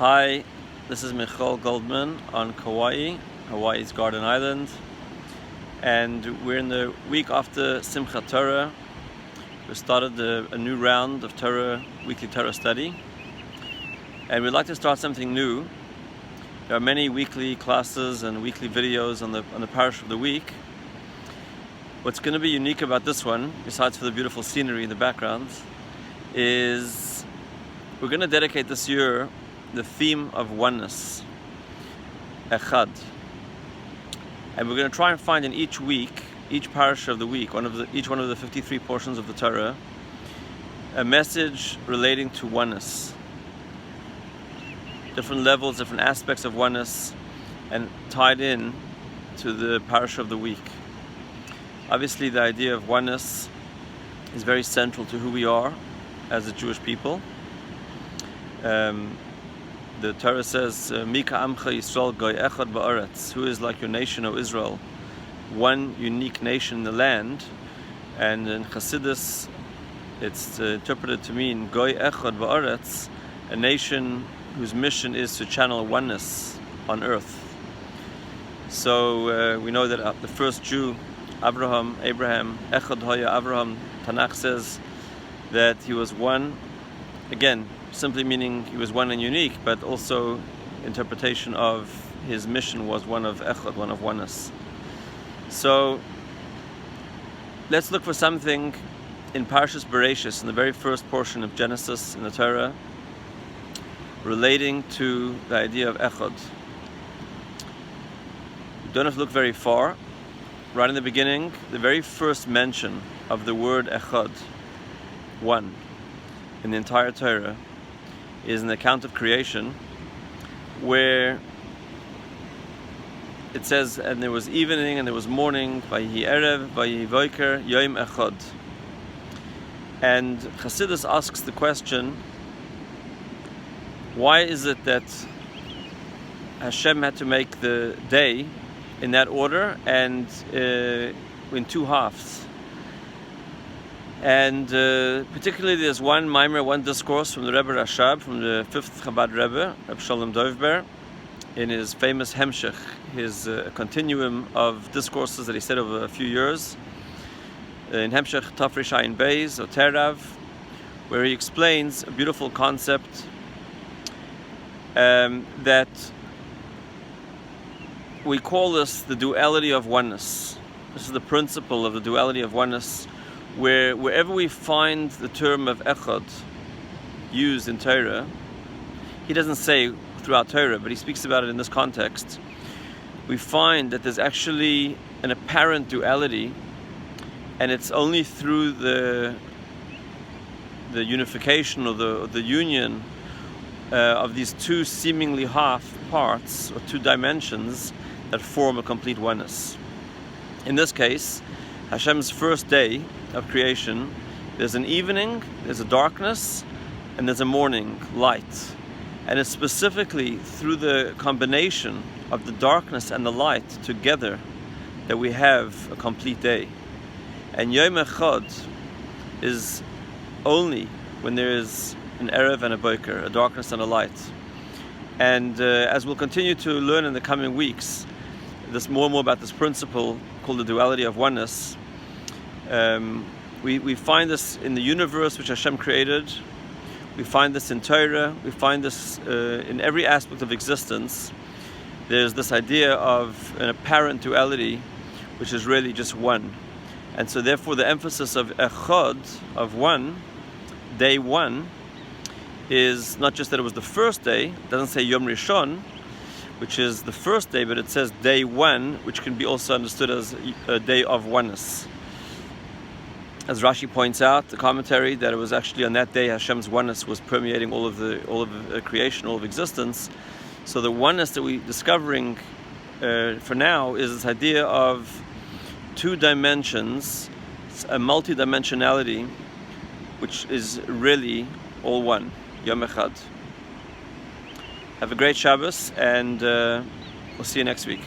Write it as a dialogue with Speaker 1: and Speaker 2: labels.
Speaker 1: Hi, this is Michal Goldman on Kauai, Hawaii's Garden Island, and we're in the week after Simchat Torah. We started a new round of Torah, weekly Torah study, and we'd like to start something new. There are many weekly classes and weekly videos on the parish of the week. What's going to be unique about this one, besides for the beautiful scenery in the background, is we're going to dedicate this year the theme of oneness, Echad. And we're going to try and find in each week, each parish of the week, each one of the 53 portions of the Torah, a message relating to oneness. Different levels, different aspects of oneness, and tied in to the parish of the week. Obviously, the idea of oneness is very central to who we are as a Jewish people. The Torah says, Mika Amcha Yisrael Goy Echad Ba'aretz, who is like your nation, O Israel, one unique nation in the land. And in Chassidus, it's interpreted to mean Goy Echad Ba'aretz, a nation whose mission is to channel oneness on earth. So we know that the first Jew, Abraham, Echad Hoya Abraham, Tanakh says that he was one, again, simply meaning he was one and unique, but also interpretation of his mission was one of Echad, one of oneness. So let's look for something in Parshas Bereishis, in the very first portion of Genesis in the Torah, relating to the idea of Echad. You don't have to look very far. Right in the beginning, the very first mention of the word Echad, one, in the entire Torah, is an account of creation where it says, and there was evening and there was morning, Vayihi Erev, Vayihi Voiker, Yom Echad. And Chassidus asks the question, why is it that Hashem had to make the day in that order and in two halves? And particularly there's one Maimer, one discourse from the Rebbe Rashab, from the 5th Chabad Rebbe, Reb Shalom Dovber, in his famous Hemshech, his continuum of discourses that he said over a few years, in Hemshech Tafresh Ayin Beis, or Terav, where he explains a beautiful concept that we call this the duality of oneness. This is the principle of the duality of oneness, where wherever we find the term of Echad used in Torah, he doesn't say throughout Torah, but he speaks about it in this context, we find that there's actually an apparent duality, and it's only through the unification or the union of these two seemingly half parts or two dimensions that form a complete oneness. In this case, Hashem's first day of creation, there's an evening, there's a darkness, and there's a morning, light. And it's specifically through the combination of the darkness and the light together that we have a complete day. And Yom Echad is only when there is an Erev and a Boker, a darkness and a light. And as we'll continue to learn in the coming weeks, this more and more about this principle called the duality of oneness, we find this in the universe which Hashem created. We find this in Torah. We find this in every aspect of existence. There's this idea of an apparent duality, which is really just one. And so therefore the emphasis of Echad, of one, day one, is not just that it was the first day. It doesn't say Yom Rishon, which is the first day, but it says day one, which can be also understood as a day of oneness. As Rashi points out, the commentary, that it was actually on that day Hashem's oneness was permeating all of creation, all of existence. So the oneness that we're discovering for now is this idea of two dimensions, a multi-dimensionality, which is really all one, Yom Echad. Have a great Shabbos, and we'll see you next week.